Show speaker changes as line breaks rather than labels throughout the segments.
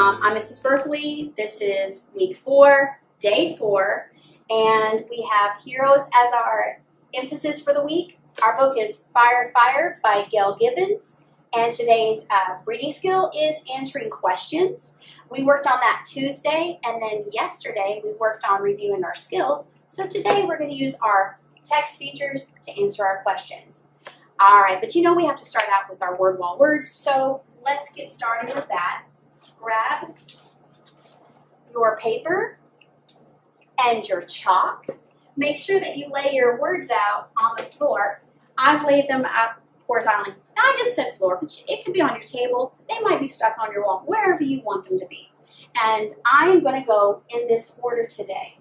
I'm Mrs. Berkeley. This is week 4, day 4, and we have heroes as our emphasis for the week. Our book is Fire, Fire by Gail Gibbons, and today's reading skill is answering questions. We worked on that Tuesday, and then yesterday we worked on reviewing our skills. So today we're going to use our text features to answer our questions. All right, but you know we have to start out with our word wall words, so let's get started with that. Grab your paper and your chalk. Make sure that you lay your words out on the floor. I've laid them out horizontally. Now I just said floor, but it could be on your table. They might be stuck on your wall, wherever you want them to be. And I'm going to go in this order today.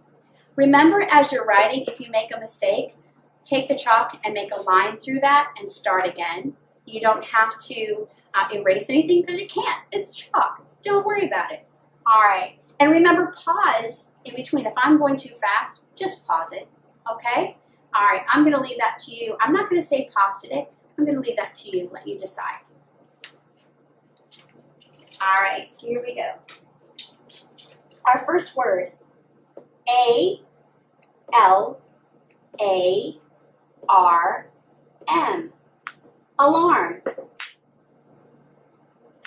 Remember, as you're writing, if you make a mistake, take the chalk and make a line through that and start again. You don't have to erase anything because you can't. It's chalk. Don't worry about it. All right. And remember, pause in between. If I'm going too fast, just pause it. Okay? All right. I'm going to leave that to you. I'm not going to say pause today. I'm going to leave that to you. Let you decide. All right. Here we go. Our first word. A-L-A-R-M. Alarm.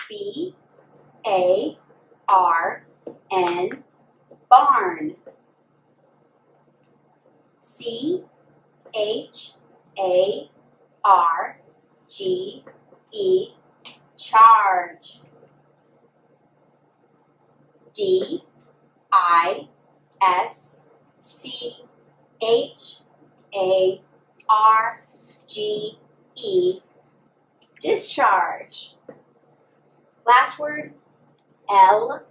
B-A-R-N. Barn. C-H-A-R-G-E. Charge. D-I-S-C-H-A-R-G-E. Discharge. Last word, L-A-R-G-E,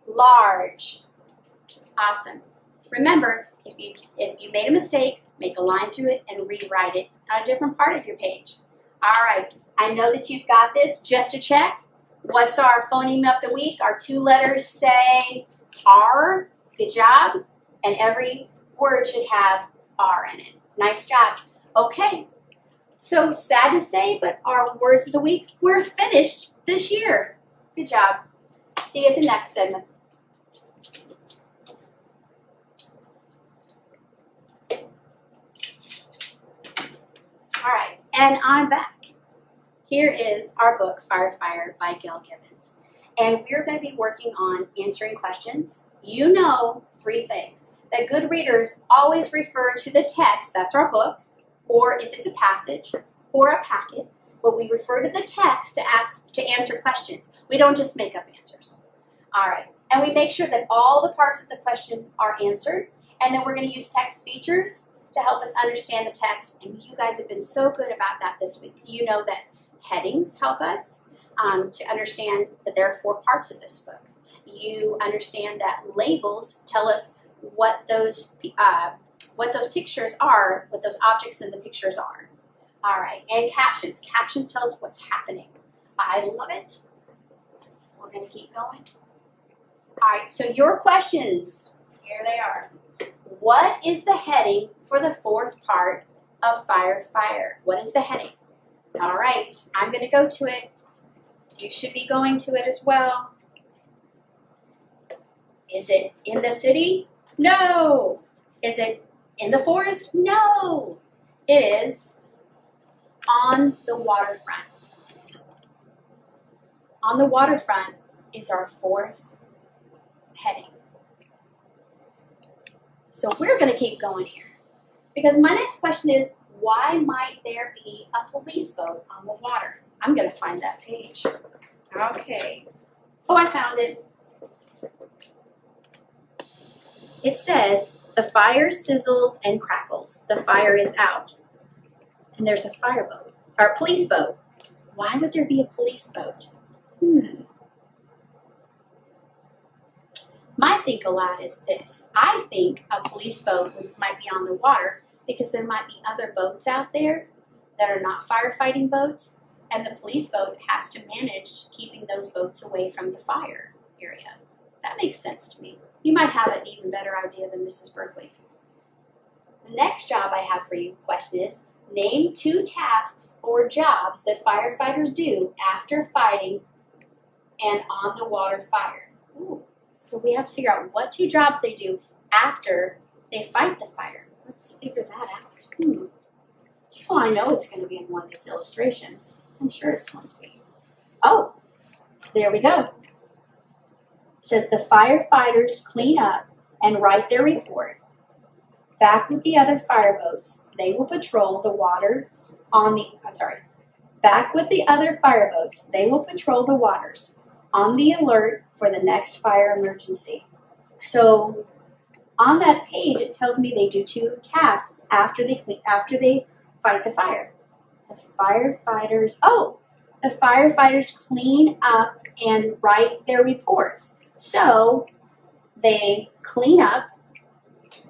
large. Awesome. Remember, if you made a mistake, make a line through it and rewrite it on a different part of your page. All right. I know that you've got this. Just to check, what's our phoneme of the week? Our 2 letters say R. Good job. And every word should have R in it. Nice job. Okay. So sad to say, but our words of the week, we're finished this year. Good job. See you at the next segment. All right, and I'm back. Here is our book, Fire, Fire by Gail Gibbons. And we're going to be working on answering questions. You know 3 things. That good readers always refer to the text, that's our book, or if it's a passage or a packet, but we refer to the text to answer questions. We don't just make up answers. All right, and we make sure that all the parts of the question are answered, and then we're going to use text features to help us understand the text, and you guys have been so good about that this week. You know that headings help us to understand that there are 4 parts of this book. You understand that labels tell us what those pictures are, what those objects in the pictures are. All right, and captions. Captions tell us what's happening. I love it. We're going to keep going. All right, so your questions, here they are. What is the heading for the 4th part of Fire, Fire? What is the heading? All right, I'm going to go to it. You should be going to it as well. Is it in the city? No. Is it in the forest? No. It is on the waterfront. On the waterfront is our 4th heading. So we're going to keep going here. Because my next question is, why might there be a police boat on the water? I'm going to find that page. Okay. Oh, I found it. It says, the fire sizzles and crackles. The fire is out. And there's a fireboat, or a police boat. Why would there be a police boat? My think aloud is this. I think a police boat might be on the water because there might be other boats out there that are not firefighting boats, and the police boat has to manage keeping those boats away from the fire area. That makes sense to me. You might have an even better idea than Mrs. Berkeley. The next job I have for you question is, name 2 tasks 4 jobs that firefighters do after fighting and on the water fire. Ooh, so we have to figure out what 2 jobs they do after they fight the fire. Let's figure that out. Well, I know it's going to be in one of these illustrations. I'm sure it's going to be. Oh, there we go. It says the firefighters clean up and write their report. Back with the other fireboats, they will patrol the waters on the, back with the other fireboats, they will patrol the waters on the alert for the next fire emergency. So on that page, it tells me they do 2 tasks after they fight the fire. The firefighters clean up and write their reports. So they clean up,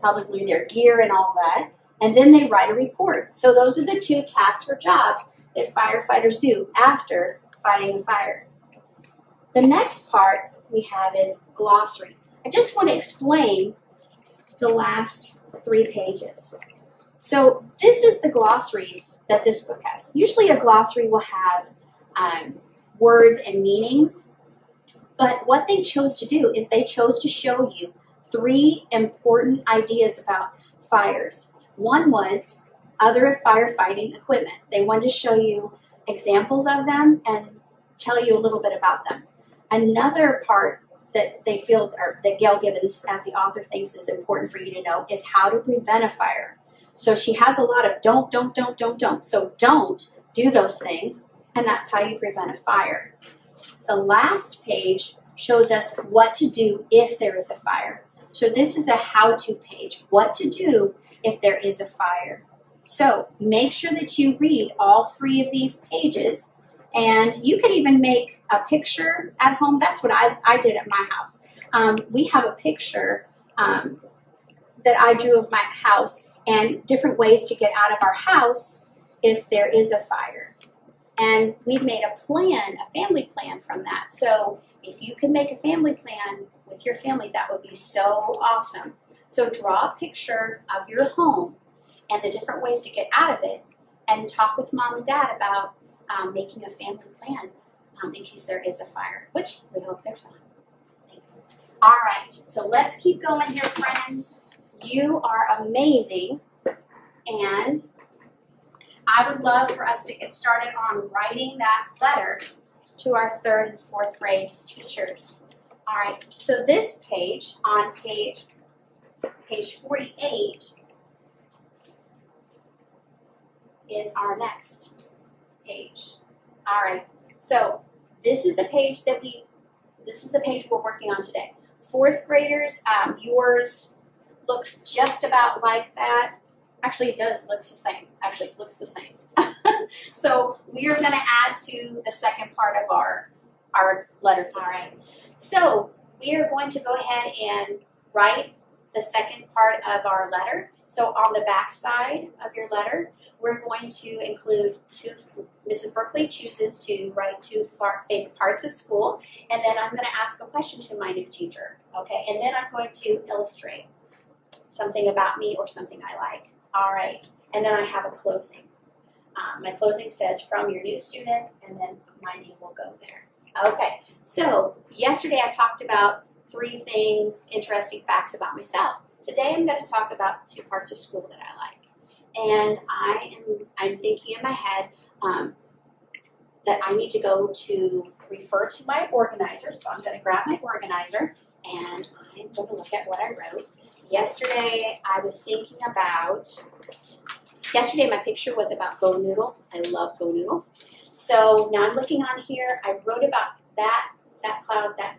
probably their gear and all that, and then they write a report. So those are the 2 tasks or jobs that firefighters do after fighting a fire. The next part we have is glossary. I just want to explain the last 3 pages. So this is the glossary that this book has. Usually a glossary will have words and meanings, but what they chose to do is they chose to show you 3 important ideas about fires. One was other firefighting equipment. They wanted to show you examples of them and tell you a little bit about them. Another part that they feel, or that Gail Gibbons, as the author, thinks is important for you to know is how to prevent a fire. So she has a lot of don't. So don't do those things, and that's how you prevent a fire. The last page shows us what to do if there is a fire. So this is a how-to page, what to do if there is a fire. So make sure that you read all 3 of these pages, and you can even make a picture at home. That's what I did at my house. We have a picture that I drew of my house and different ways to get out of our house if there is a fire. And we've made a plan, a family plan from that. So if you can make a family plan with your family, that would be so awesome. So draw a picture of your home and the different ways to get out of it, and talk with Mom and Dad about making a family plan in case there is a fire, which we hope there's not. Thanks. All right, so let's keep going here, friends. You are amazing, and I would love for us to get started on writing that letter to our 3rd and 4th grade teachers. All right, so this page, on page 48, is our next page. All right, so this is the page we're working on today. 4th graders, yours looks just about like that. Actually, it does look the same. Actually, it looks the same. So we are going to add to the second part of our letter today. All right. So we are going to go ahead and write the second part of our letter. So on the back side of your letter, we're going to include Mrs. Berkeley chooses to write 2 favorite parts of school, and then I'm going to ask a question to my new teacher, okay? And then I'm going to illustrate something about me or something I like. All right, and then I have a closing. My closing says, from your new student, and then my name will go there. Okay, so yesterday I talked about 3 things, interesting facts about myself. Today I'm going to talk about 2 parts of school that I like. And I'm thinking in my head that I need to go to refer to my organizer. So I'm going to grab my organizer and I'm going to look at what I wrote. Yesterday my picture was about Bo Noodle. I love Bo Noodle. So now I'm looking on here. I wrote about that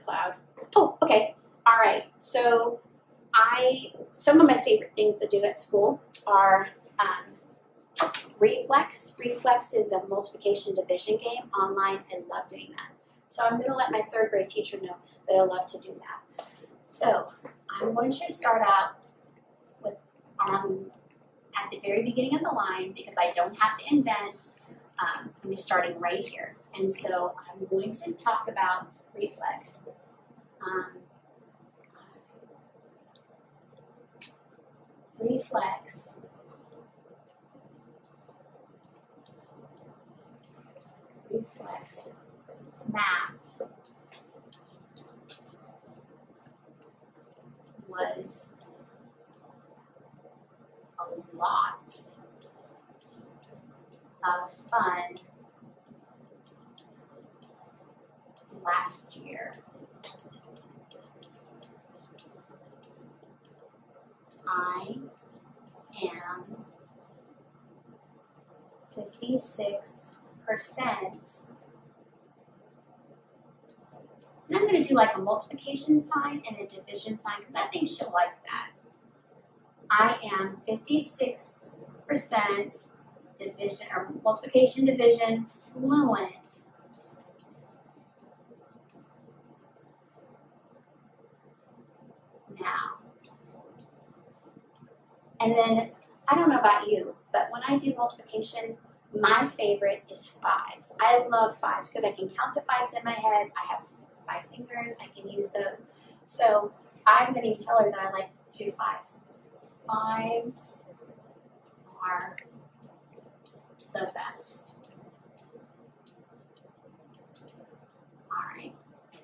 cloud. Oh, okay. All right. So some of my favorite things to do at school are Reflex. Reflex is a multiplication division game online. I love doing that. So I'm going to let my 3rd grade teacher know that I love to do that. So I'm going to start out with at the very beginning of the line, because I don't have to indent. I'm starting right here. And so I'm going to talk about reflex. Reflex flex math was a lot of fun last year. I am 56%. And I'm going to do like a multiplication sign and a division sign because I think she'll like that. I am 56% division or multiplication division fluent. Now. And then, I don't know about you, but when I do multiplication, my favorite is fives. I love fives because I can count the fives in my head. I have 5 fingers. I can use those. So I'm going to tell her that I like to do fives. Fives are the best. All right.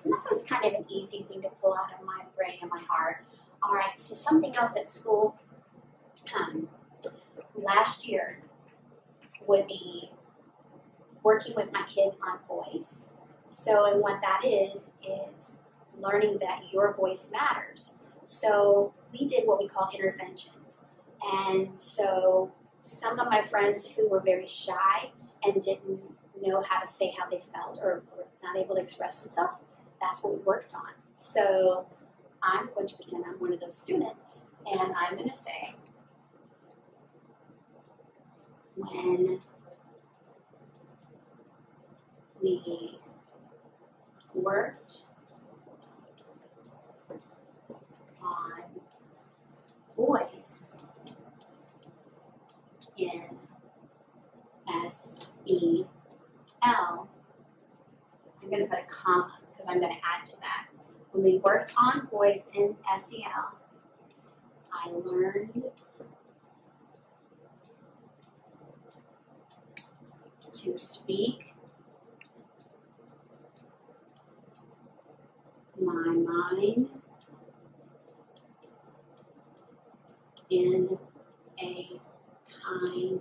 And that was kind of an easy thing to pull out of my brain and my heart. All right, so something else at school. Last year would be working with my kids on voice. So, and what that is learning that your voice matters. So we did what we call interventions. And so some of my friends who were very shy and didn't know how to say how they felt or were not able to express themselves, that's what we worked on. So I'm going to pretend I'm one of those students, and I'm going to say, when we worked on voice in SEL, I'm going to put a comma because I'm going to add to that. When we worked on voice in SEL, I learned to speak my mind in a kind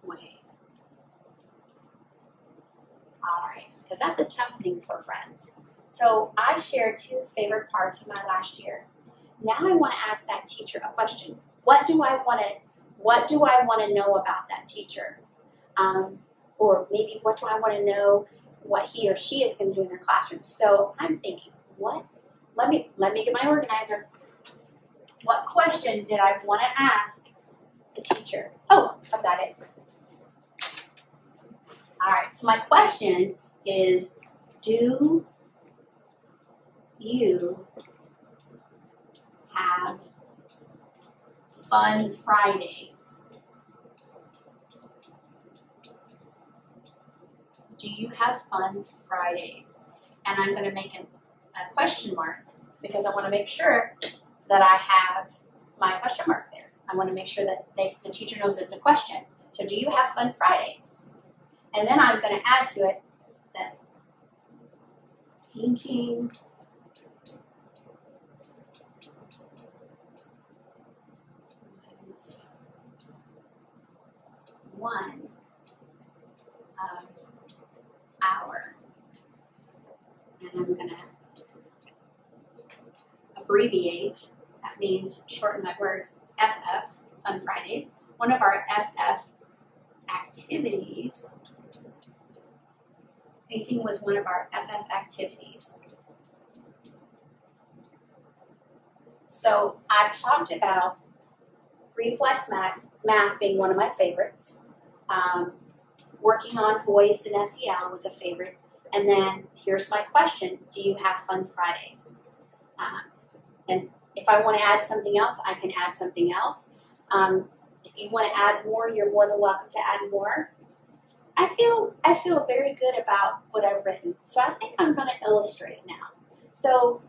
way. All right, because that's a tough thing for friends. So I shared 2 favorite parts of my last year. Now I want to ask that teacher a question. What do I want to know about that teacher? Or maybe what do I want to know what he or she is going to do in their classroom? So I'm thinking, let me get my organizer. What question did I want to ask the teacher? Oh, I've got it. All right, so my question is, do you have fun Fridays? Do you have fun Fridays? And I'm going to make a question mark because I want to make sure that I have my question mark there. I want to make sure that the teacher knows it's a question. So do you have fun Fridays? And then I'm going to add to it that painting is one of our, and I'm going to abbreviate, that means shorten my words, FF, Fun Fridays. One of our FF activities, painting was one of our FF activities. So I've talked about reflex math being one of my favorites. Working on voice and SEL was a favorite. And then here's my question, do you have fun Fridays? And if I want to add something else, I can add something else. If you want to add more, you're more than welcome to add more. I feel very good about what I've written. So I think I'm going to illustrate now. So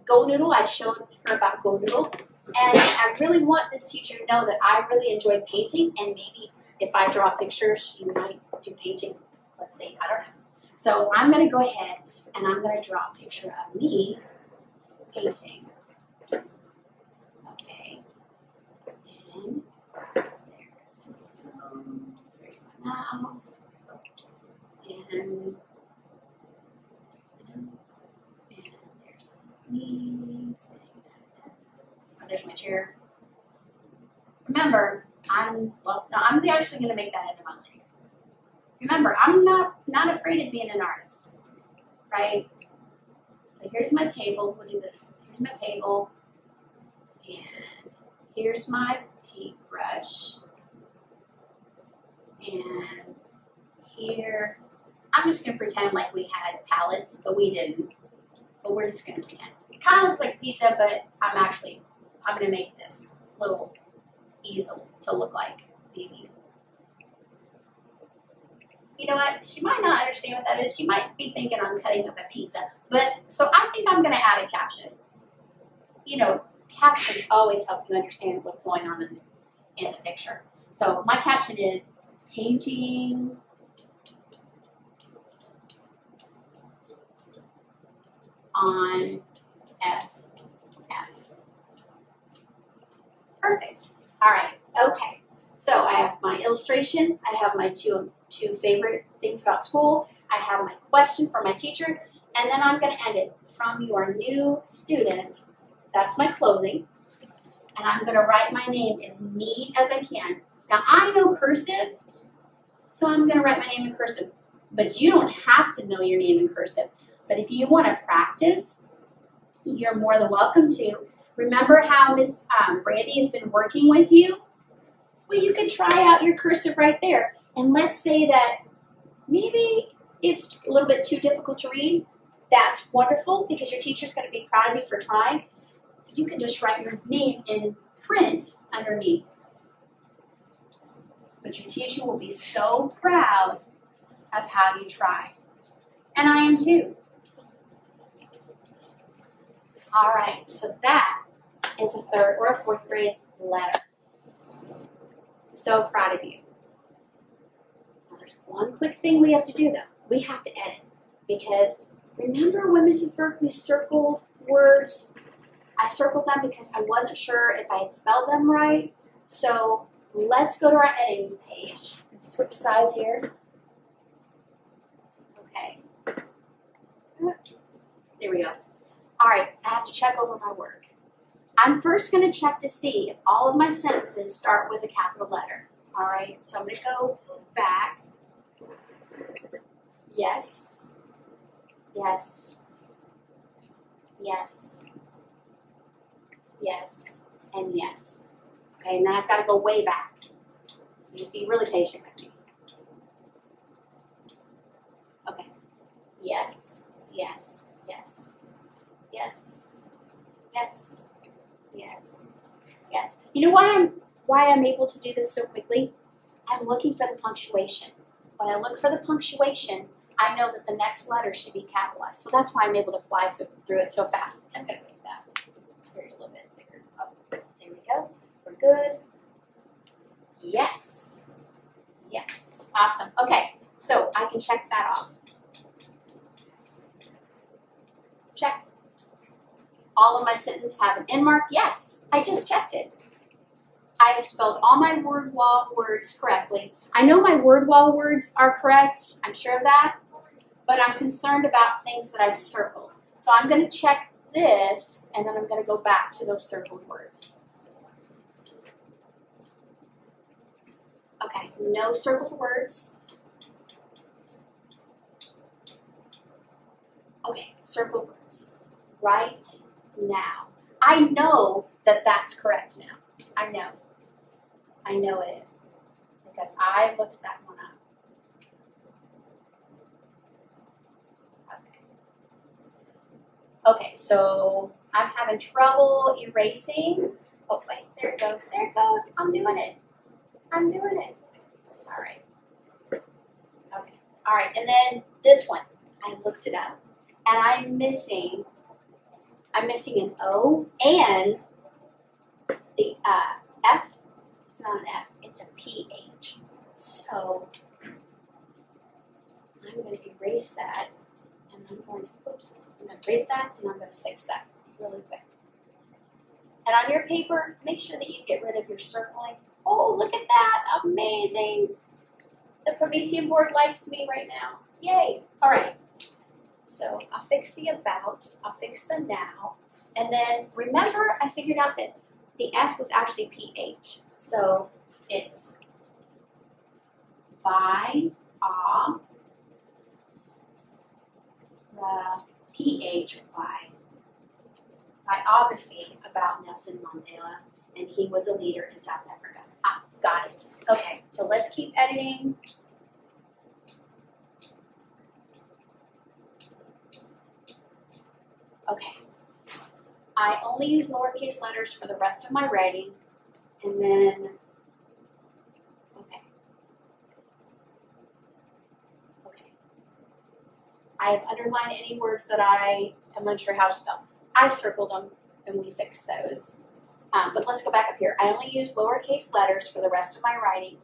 Go Noodle, I showed her about Go Noodle. And I really want this teacher to know that I really enjoyed painting, and maybe if I draw pictures, she might do painting Let's see, I don't know. So I'm going to go ahead and I'm going to draw a picture of me painting. Okay. And there's my nose, there's my mouth, and there's me sitting. Oh, there's my chair. Remember, I'm actually going to make that into my legs. Remember, I'm not afraid of being an artist, right? So here's my table. We'll do this. Here's my table, and here's my paintbrush, and here, I'm just going to pretend like we had palettes, but we didn't. But we're just going to pretend. It kind of looks like pizza, but I'm going to make this little easel to look like baby. You know what? She might not understand what that is. She might be thinking I'm cutting up a pizza. But, so I think I'm going to add a caption. You know, captions always help you understand what's going on in the picture. So my caption is painting on FF. Perfect. All right. Okay. So I have my illustration. I have my two favorite things about school. I have my question for my teacher. And then I'm going to end it from your new student. That's my closing. And I'm going to write my name as neat as I can. Now, I know cursive, so I'm going to write my name in cursive. But you don't have to know your name in cursive. But if you want to practice, you're more than welcome to. Remember how Miss Brandy has been working with you? Well, you could try out your cursive right there. And let's say that maybe it's a little bit too difficult to read. That's wonderful because your teacher's going to be proud of you for trying. You can just write your name in print underneath. But your teacher will be so proud of how you try. And I am too. All right, so that is a 3rd or a 4th grade letter. So proud of you. Now there's one quick thing we have to do though. We have to edit. Because remember when Mrs. Berkeley circled words? I circled them because I wasn't sure if I had spelled them right. So let's go to our editing page. Switch sides here. Okay. There we go. All right, I have to check over my work. I'm first going to check to see if all of my sentences start with a capital letter. All right, so I'm going to go back. Yes, yes, yes, yes, and yes. Okay, now I've got to go way back. So just be really patient with me. Okay, yes, yes, yes, yes, yes, yes, yes. You know why I'm able to do this so quickly? I'm looking for the punctuation. When I look for the punctuation, I know that the next letter should be capitalized. So that's why I'm able to fly through it so fast. I'm going to make that here a little bit bigger. Oh, there we go. We're good. Yes. Yes. Awesome. Okay, so I can check that off. Check. All of my sentences have an end mark. Yes, I just checked it. I have spelled all my word wall words correctly. I know my word wall words are correct. I'm sure of that. But I'm concerned about things that I circled. So I'm going to check this, and then I'm going to go back to those circled words. Okay, no circled words. Okay, circled words. Right now. I know that that's correct now. I know. I know it is. Because I looked that one up. Okay, so I'm having trouble erasing. Oh, wait, there it goes. There it goes. I'm doing it. I'm doing it. All right. Okay. All right, and then this one. I looked it up. And I'm missing an O and the F. It's not an F. It's a PH. So I'm going to erase that, and I'm going to erase that, and I'm going to fix that really quick. And on your paper, make sure that you get rid of your circling. Oh, look at that, amazing. The Promethean board likes me right now, yay. All right, so I'll fix the about, I'll fix the now, and then remember I figured out that the F was actually PH, so it's by, PHY, biography about Nelson Mandela, and he was a leader in South Africa. Ah, got it. Okay, so let's keep editing. Okay, I only use lowercase letters for the rest of my writing, and then, okay. I have underlined any words that I am unsure how to spell. I circled them, and we fixed those. But let's go back up here. I only use lowercase letters for the rest of my writing.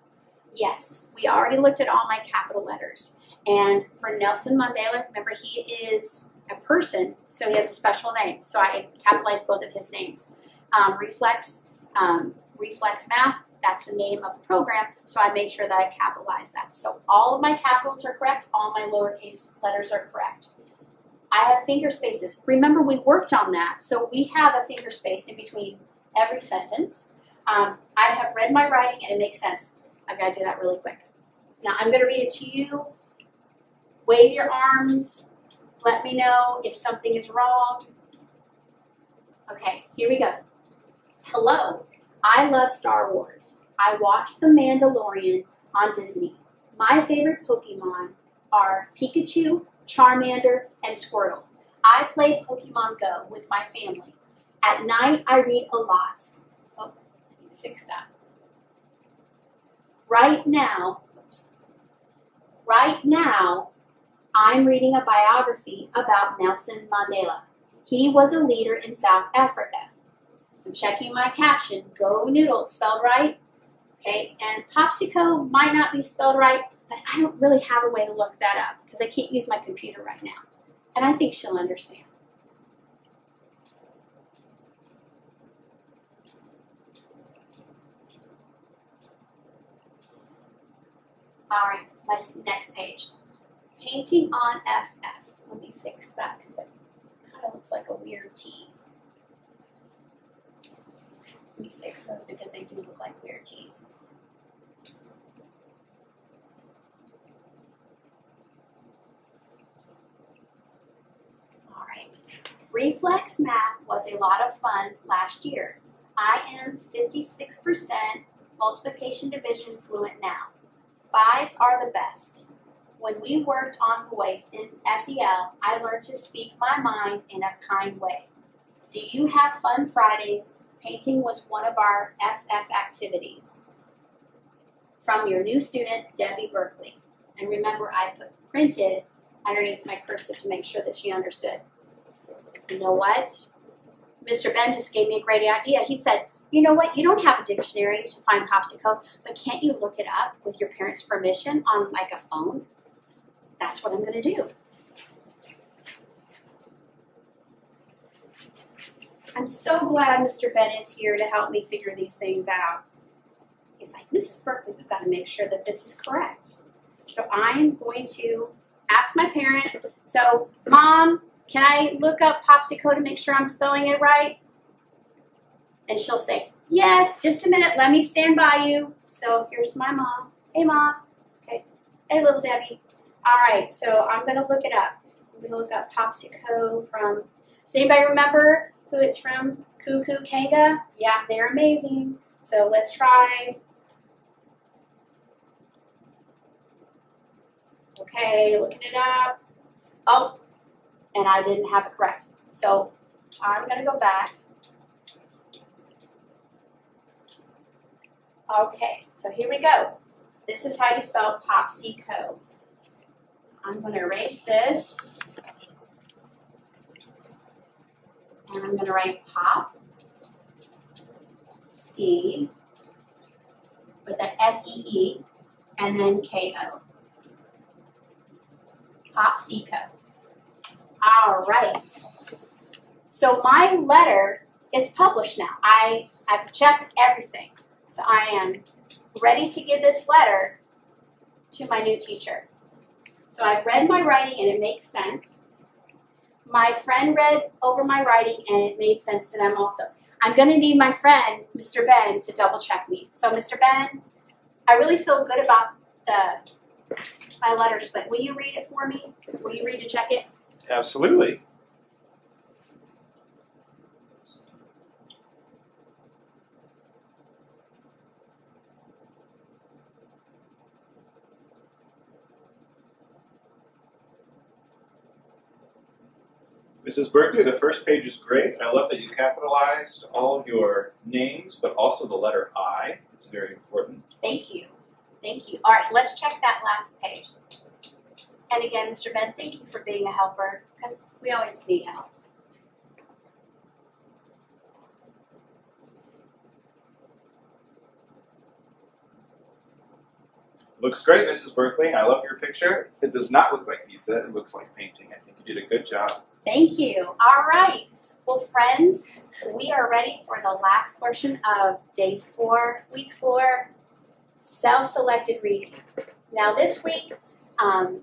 Yes, we already looked at all my capital letters. And for Nelson Mandela, remember he is a person, so he has a special name. So I capitalized both of his names. Reflex Math, that's the name of the program, so I made sure that I capitalized that. So all of my capitals are correct, all my lowercase letters are correct. I have finger spaces. Remember, we worked on that, so we have a finger space in between every sentence. I have read my writing and it makes sense. I've got to do that really quick. Now I'm going to read it to you. Wave your arms. Let me know if something is wrong. Okay, here we go. Hello, I love Star Wars. I watched The Mandalorian on Disney. My favorite Pokemon are Pikachu, Charmander, and Squirtle. I play Pokemon Go with my family. At night, I read a lot. Oh, I need to fix that. Right now, I'm reading a biography about Nelson Mandela. He was a leader in South Africa. I'm checking my caption. Go Noodle, spelled right. Okay, and Popsicle might not be spelled right, but I don't really have a way to look that up because I can't use my computer right now. And I think she'll understand. All right, my next page. Painting on FF. Let me fix that because it kind of looks like a weird T. Let me fix those because they do look like weird T's. All right. Reflex Math was a lot of fun last year. I am 56% multiplication division fluent now. Fives are the best. When we worked on voice in SEL, I learned to speak my mind in a kind way. Do you have fun Fridays? Painting was one of our FF activities. From your new student, Debbie Berkeley. And remember, I put printed underneath my cursive to make sure that she understood. You know what? Mr. Ben just gave me a great idea. He said, you know what, you don't have a dictionary to find Popsicle, but can't you look it up with your parents' permission on like a phone? That's what I'm going to do. I'm so glad Mr. Ben is here to help me figure these things out. He's like, Mrs. Berkeley, we've got to make sure that this is correct. So I am going to ask my parent, so Mom, can I look up Popsicle to make sure I'm spelling it right? And she'll say, yes, just a minute, let me stand by you. So here's my mom. Hey, Mom. Okay. Hey, little Debbie. All right, so I'm going to look it up. I'm going to look up Popsicle from, does anybody remember who it's from? Cuckoo Kanga? Yeah, they're amazing. So let's try. Okay, looking it up. Oh, and I didn't have it correct. So I'm going to go back. Okay, so here we go. This is how you spell Popsicle. I'm going to erase this. And I'm going to write Pop, C, with an S-E-E, and then K-O. Popsico. All right. So my letter is published now. I've checked everything. So I am ready to give this letter to my new teacher. So I've read my writing and it makes sense. My friend read over my writing and it made sense to them also. I'm going to need my friend, Mr. Ben, to double check me. So Mr. Ben, I really feel good about my letters, but will you read it for me? Will you read to check it?
Absolutely. Mrs. Berkeley, the first page is great. I love that you capitalized all of your names, but also the letter I. It's very important.
Thank you. Thank you. All right, let's check that last page. And again, Mr. Ben, thank you for being a helper, because we always need help.
Looks great, Mrs. Berkeley. I love your picture. It does not look like pizza. It looks like painting. I think you did a good job.
Thank you. All right. Well, friends, we are ready for the last portion of day 4, week 4, self-selected reading. Now this week,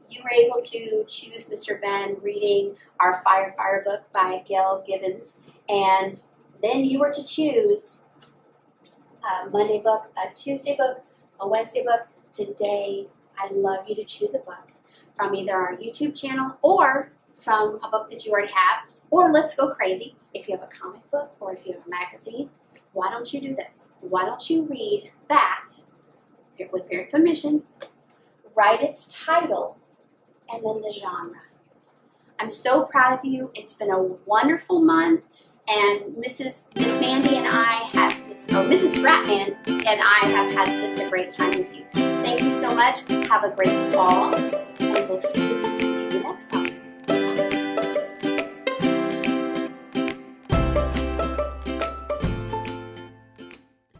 you were able to choose Mr. Ben reading our Fire book by Gail Gibbons, and then you were to choose a Monday book, a Tuesday book, a Wednesday book. Today, I'd love you to choose a book from either our YouTube channel or from a book that you already have, or let's go crazy. If you have a comic book or if you have a magazine, why don't you do this? Why don't you read that with parent permission, write its title, and then the genre. I'm so proud of you. It's been a wonderful month, and Miss Mandy and I have, Mrs. Stratman and I have had just a great time with you. Thank you so much. Have a great fall, and we'll see you